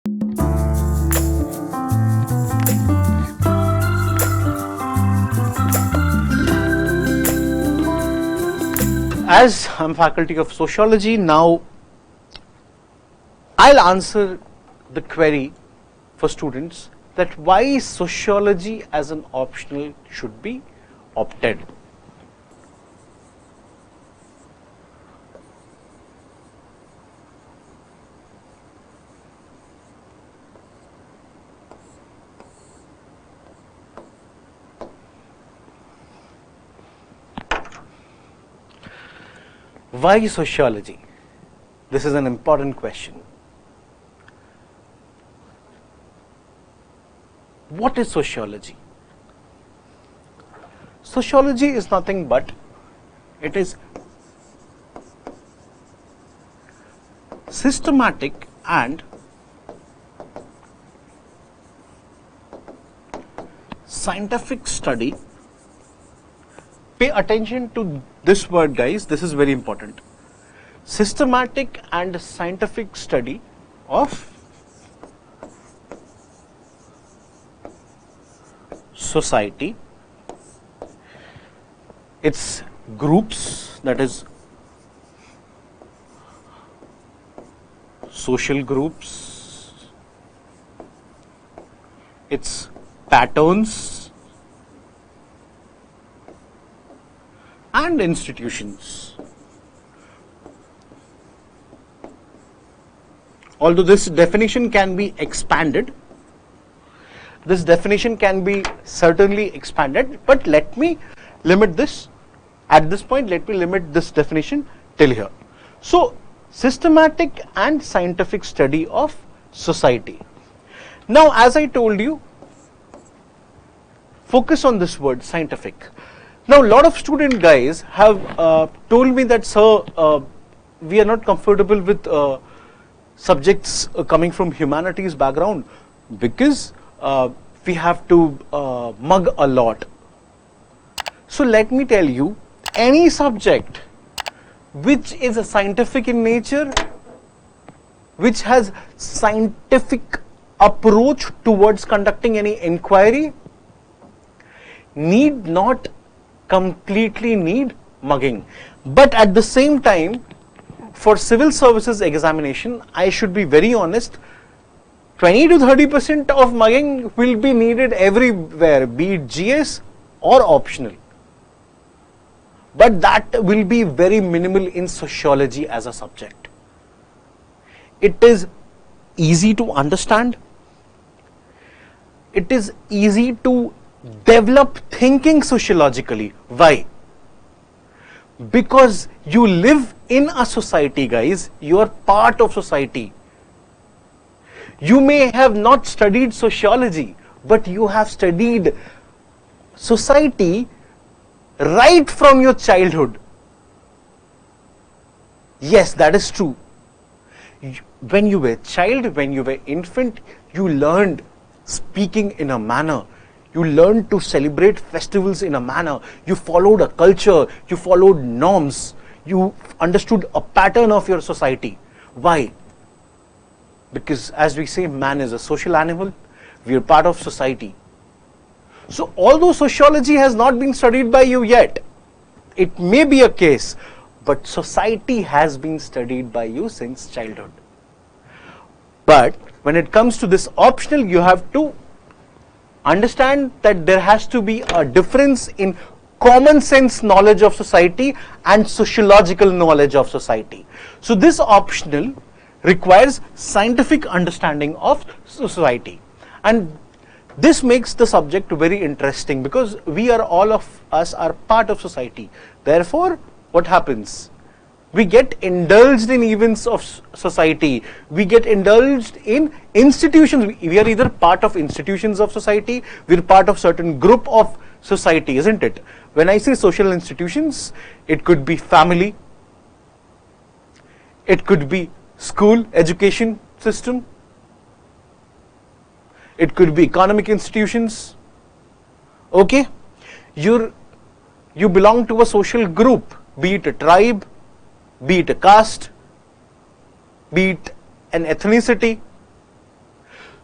As I'm faculty of sociology, now I'll answer the query for students that why sociology as an optional should be opted. Why sociology? This is an important question. What is sociology? Sociology is nothing but it is systematic and scientific study. Pay attention to this word, guys, this is very important. Systematic and scientific study of society, its groups, that is social groups, its patterns and institutions. Although this definition can be expanded, this definition can be certainly expanded, but let me limit this at this point. Let me limit this definition till here. So, systematic and scientific study of society. Now, as I told you, focus on this word scientific. Now, a lot of student guys have told me that, sir, we are not comfortable with subjects coming from humanities background because we have to mug a lot. So let me tell you, any subject which is a scientific in nature, which has scientific approach towards conducting any inquiry, need not completely need mugging. But at the same time, for civil services examination, I should be very honest, 20 to 30% of mugging will be needed everywhere, be it GS or optional. But that will be very minimal in sociology as a subject. It is easy to understand. It is easy to develop thinking sociologically. Why? Because you live in a society, guys. You are part of society. You may have not studied sociology, but you have studied society right from your childhood. Yes, that is true. When you were a child, when you were infant, you learned speaking in a manner. You learned to celebrate festivals in a manner. You followed a culture. You followed norms. You understood a pattern of your society. Why? Because as we say, man is a social animal. We are part of society. So although sociology has not been studied by you yet, it may be a case, but society has been studied by you since childhood. But when it comes to this optional, you have to understand that there has to be a difference in common sense knowledge of society and sociological knowledge of society. So this optional requires scientific understanding of society, and this makes the subject very interesting because we are, all of us are part of society. Therefore, what happens? We get indulged in events of society. We get indulged in institutions. We are either part of institutions of society, we are part of certain group of society, isn't it? When I say social institutions, it could be family, it could be school, education system, it could be economic institutions. Okay, you belong to a social group, be it a tribe, be it a caste, be it an ethnicity.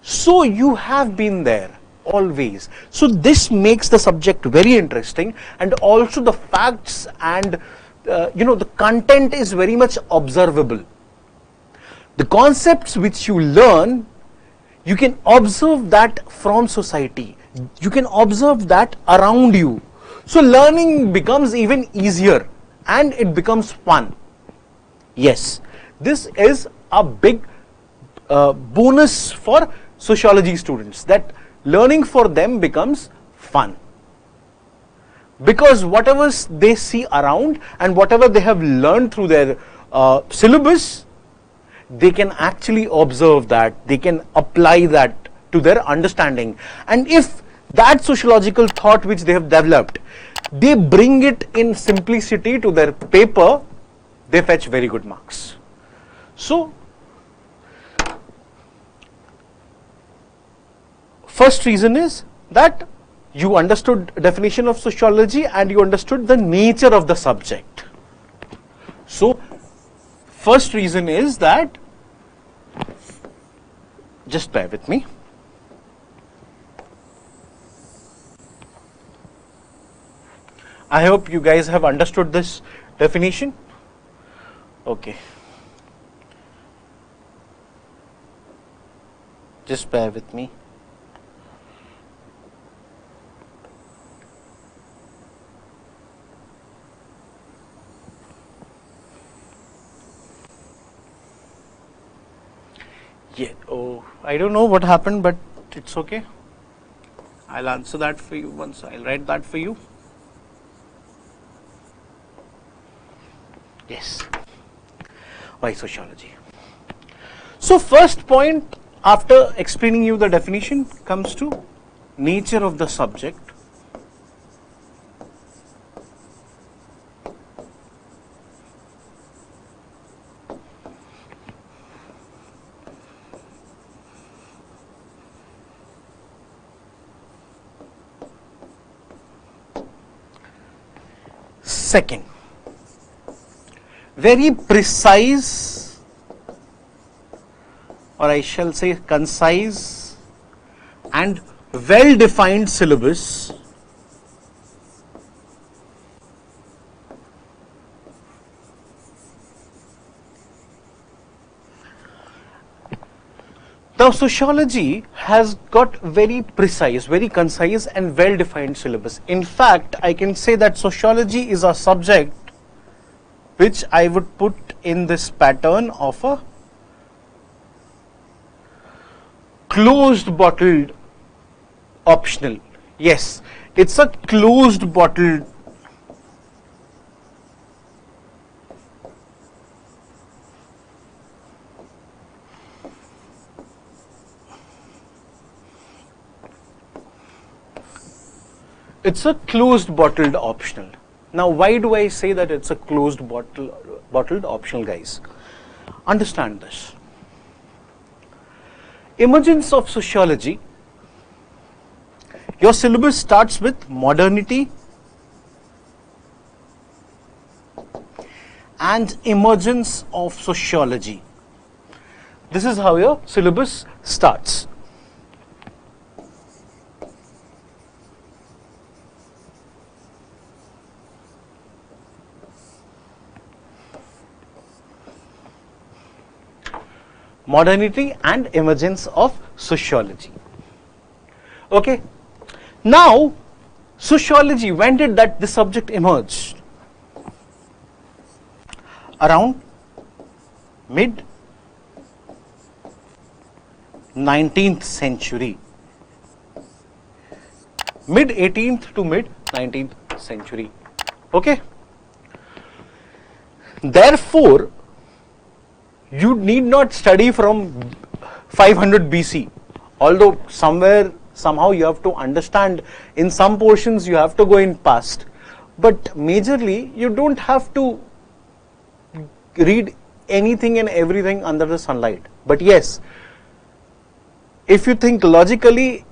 So you have been there always. So this makes the subject very interesting, and also the facts and the content is very much observable. The concepts which you learn, you can observe that from society. You can observe that around you. So learning becomes even easier and it becomes fun. Yes, this is a big bonus for sociology students, that learning for them becomes fun. Because whatever they see around and whatever they have learned through their syllabus, they can actually observe that, they can apply that to their understanding. And if that sociological thought which they have developed, they bring it in simplicity to their paper, they fetch very good marks. So, first reason is that you understood definition of sociology and you understood the nature of the subject. So, first reason is that, just bear with me. I hope you guys have understood this definition. Okay. Just bear with me. Yeah, oh, I don't know what happened, but it's okay. I'll answer that for you once. I'll write that for you. Yes. Why sociology? So first point after explaining you the definition comes to nature of the subject. Second, very precise, or I shall say concise and well defined syllabus Now, sociology has got very precise, very concise and well-defined syllabus. In fact, I can say that sociology is a subject which I would put in this pattern of a closed bottled optional. Yes, it's a closed bottled . It's a closed bottled optional. Now, why do I say that it's a closed bottled optional, guys? Understand this. Emergence of sociology. Your syllabus starts with modernity and emergence of sociology. This is how your syllabus starts. Modernity and emergence of sociology. Okay. Now, sociology, when did this subject emerge? Around mid 19th century. Mid 18th to mid 19th century. Okay. Therefore, you need not study from 500 BC, although somehow you have to understand, in some portions you have to go in past, but majorly you don't have to read anything and everything under the sunlight. But yes, if you think logically,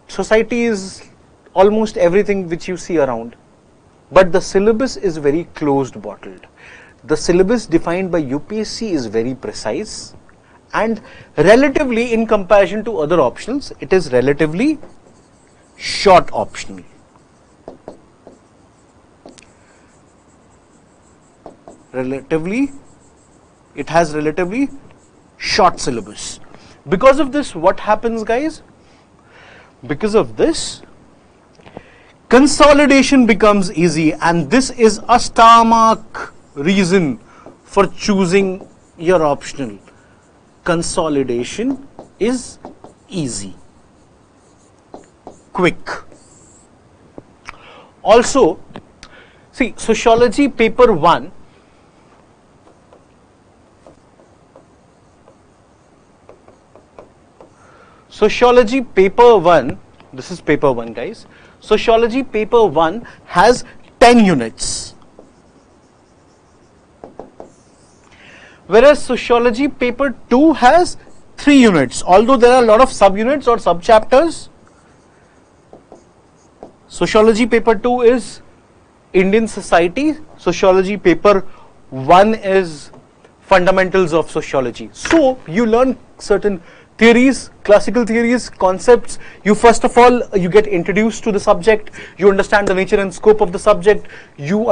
society is almost everything which you see around, but the syllabus is very closed bottled. The syllabus defined by UPSC is very precise and relatively, in comparison to other optionals, it is relatively short optional. It has relatively short syllabus. Because of this, what happens, guys? Because of this, consolidation becomes easy, and this is a star mark reason for choosing your optional. Consolidation is easy, quick. Also, see, sociology paper 1, sociology paper 1, this is paper 1, guys. Sociology paper 1 has 10 units. Whereas sociology paper 2 has 3 units. Although there are a lot of subunits or subchapters, sociology paper 2 is Indian society, sociology paper 1 is fundamentals of sociology. So you learn certain theories, classical theories, concepts. You first of all, you get introduced to the subject, you understand the nature and scope of the subject, you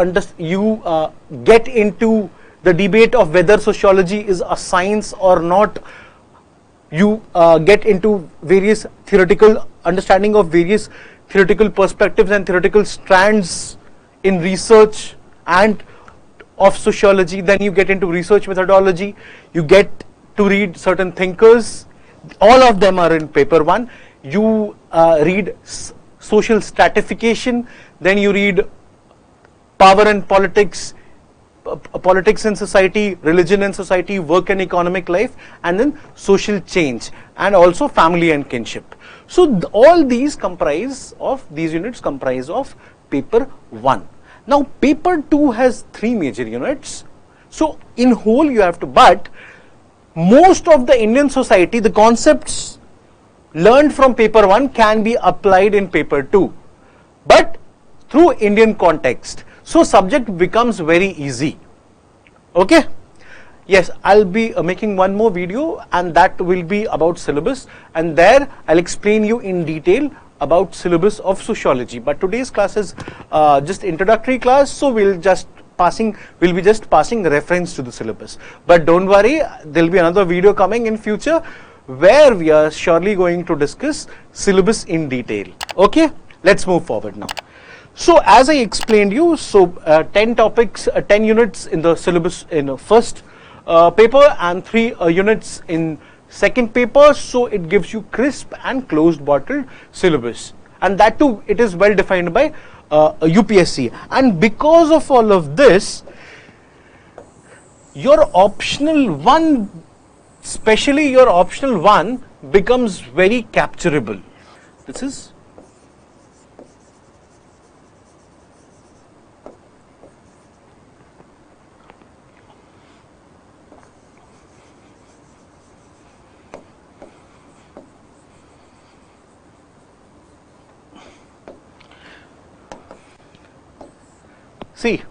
get into the debate of whether sociology is a science or not. You get into various theoretical understanding of various theoretical perspectives and theoretical strands in research and of sociology. Then you get into research methodology, you get to read certain thinkers. All of them are in paper 1. You read social stratification, then you read power and politics, politics and society, religion and society, work and economic life, and then social change, and also family and kinship. So all these units comprise of paper 1. Now paper 2 has 3 major units. So in whole you have to, but most of the Indian society, the concepts learned from paper 1 can be applied in paper 2, but through Indian context. So subject becomes very easy. Okay? Yes, I'll be making one more video, and that will be about syllabus, and there I'll explain you in detail about syllabus of sociology. But today's class is just introductory class, so we'll be just passing reference to the syllabus. But don't worry, there'll be another video coming in future where we are surely going to discuss syllabus in detail. Okay, let's move forward now. So as I explained you, so 10 topics, 10 units in the syllabus in first paper and 3 units in second paper. So it gives you crisp and closed bottle syllabus, and that too it is well defined by UPSC. And because of all of this, your optional 1, especially your optional 1, becomes very capturable. This is see,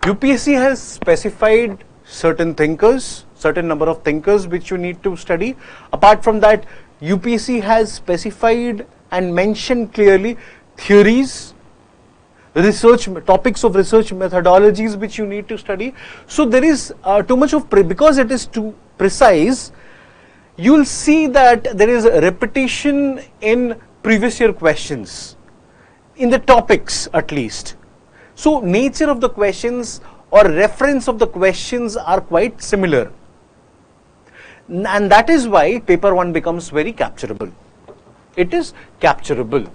UPSC has specified certain thinkers, certain number of thinkers which you need to study. Apart from that, UPSC has specified and mentioned clearly theories, research topics of research methodologies which you need to study. So there is too much of, because it is too precise, you'll see that there is a repetition in previous year questions, in the topics at least. So nature of the questions or reference of the questions are quite similar, and that is why paper 1 becomes very capturable. It is capturable,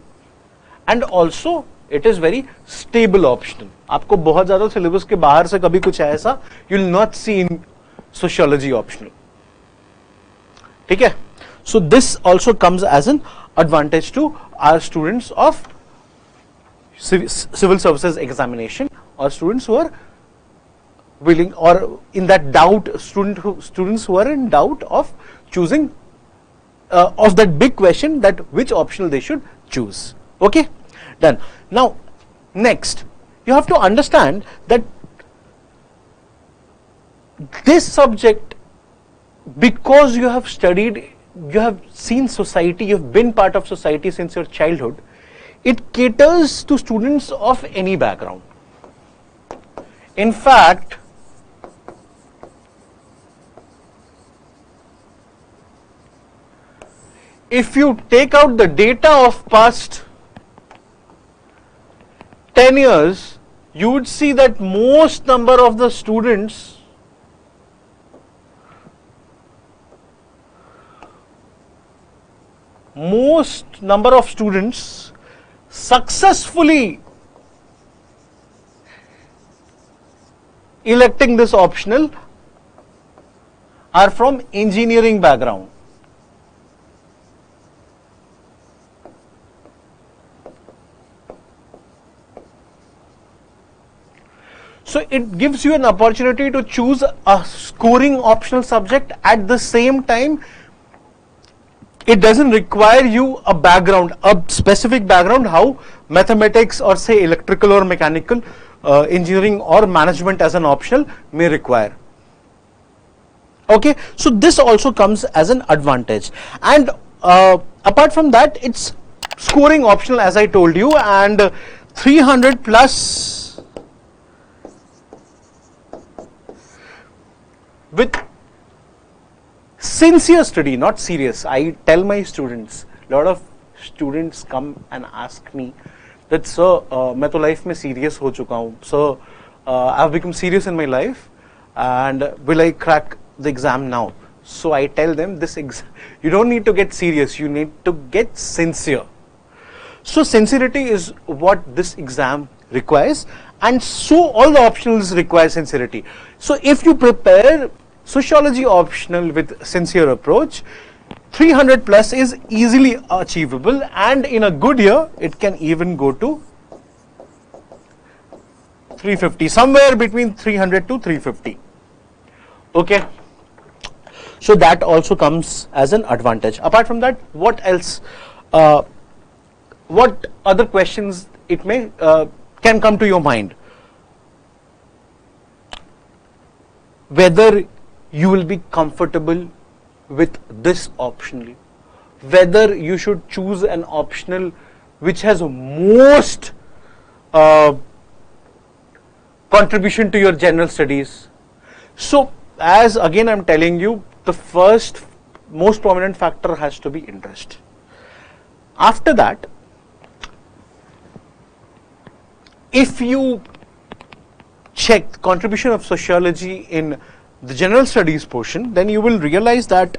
and also it is very stable optional. आपको बहुत ज़्यादा syllabus के बाहर से कभी कुछ ऐसा you will not see in sociology optional. ठीक है? So this also comes as an advantage to our students of civil services examination, or students who are willing, or in that doubt, students who are in doubt of choosing of that big question, that which optional they should choose. Okay, done. Now next you have to understand that this subject because you have studied, you have seen society, you've been part of society since your childhood, it caters to students of any background. In fact, if you take out the data of past 10 years, you would see that most number of the students successfully electing this optional are from engineering background. So it gives you an opportunity to choose a scoring optional subject. At the same time, it doesn't require you a background, a specific background, how mathematics or say electrical or mechanical, engineering or management as an optional may require. Okay, so this also comes as an advantage. And apart from that, it's scoring optional as I told you, and 300 plus with sincere study, not serious. I tell my students, a lot of students come and ask me that, sir, मैं तो life में serious हो चुका हूँ. So I've become serious in my life, and will I crack the exam now? So I tell them, this you don't need to get serious. You need to get sincere. So sincerity is what this exam requires, and so all the optionals require sincerity. So if you prepare sociology optional with sincere approach, 300 plus is easily achievable, and in a good year it can even go to 350, somewhere between 300 to 350. Okay, so that also comes as an advantage. Apart from that, what else, what other questions it may can come to your mind? Whether you will be comfortable with this optionally, whether you should choose an optional which has most contribution to your general studies. So as again I'm telling you, the first most prominent factor has to be interest. After that, if you check contribution of sociology in the general studies portion, then you will realize that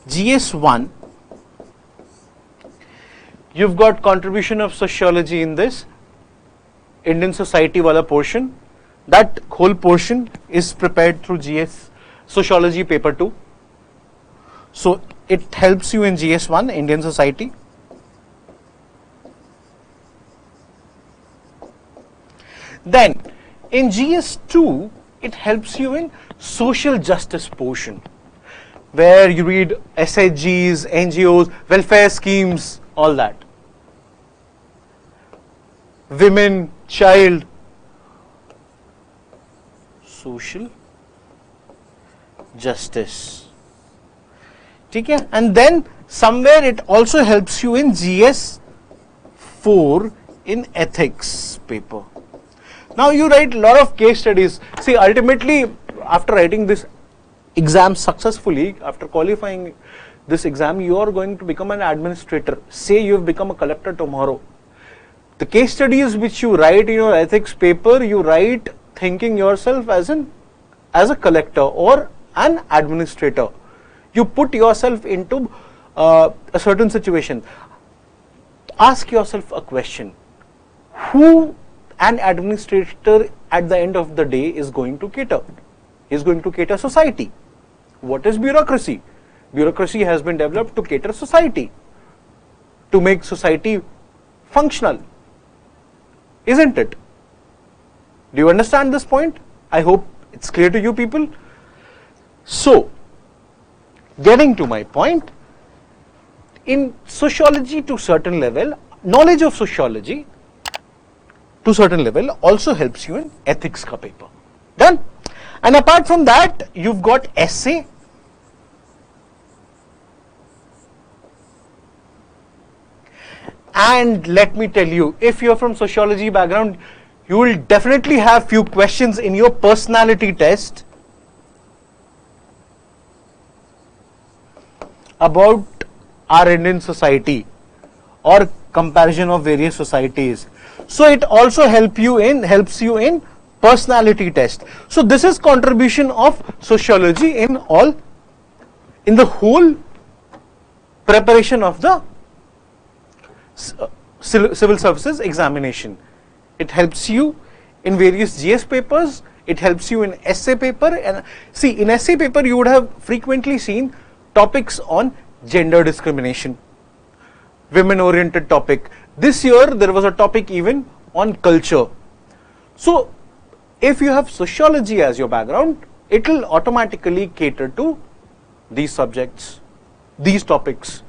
GS1, you've got contribution of sociology in this Indian society wala portion. That whole portion is prepared through GS sociology paper 2. So it helps you in GS1 Indian society. Then in GS2 it helps you in social justice portion, where you read SHGs, NGOs, welfare schemes, all that. Women, child, social justice. Okay? And then somewhere it also helps you in GS4 in ethics paper. Now you write a lot of case studies. See, ultimately, after writing this exam successfully, after qualifying this exam, you are going to become an administrator. Say you have become a collector tomorrow. The case studies which you write in your ethics paper, you write thinking yourself as a collector or an administrator. You put yourself into a certain situation. Ask yourself a question. Who an administrator at the end of the day is going to cater? He is going to cater society. What is bureaucracy? Bureaucracy has been developed to cater society, to make society functional, isn't it? Do you understand this point? I hope it's clear to you people. So, getting to my point, in sociology to certain level, knowledge of sociology to certain level also helps you in ethics ka paper. Done? And apart from that, you've got essay, And let me tell you, if you're from sociology background, you will definitely have few questions in your personality test about our Indian society or comparison of various societies. So it also helps you in personality test. So this is contribution of sociology in the whole preparation of the civil services examination. It helps you in various GS papers, it helps you in essay paper. And see, in essay paper you would have frequently seen topics on gender discrimination, women oriented topic. This year there was a topic even on culture. So if you have sociology as your background, it will automatically cater to these subjects, these topics.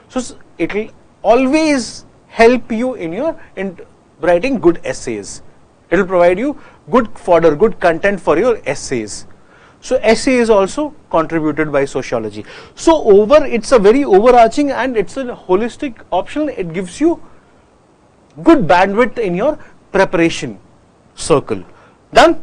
So it will always help you in writing good essays. It will provide you good fodder, good content for your essays. So essay is also contributed by sociology. So it's a very overarching and it's a holistic option. It gives you good bandwidth in your preparation circle. Done?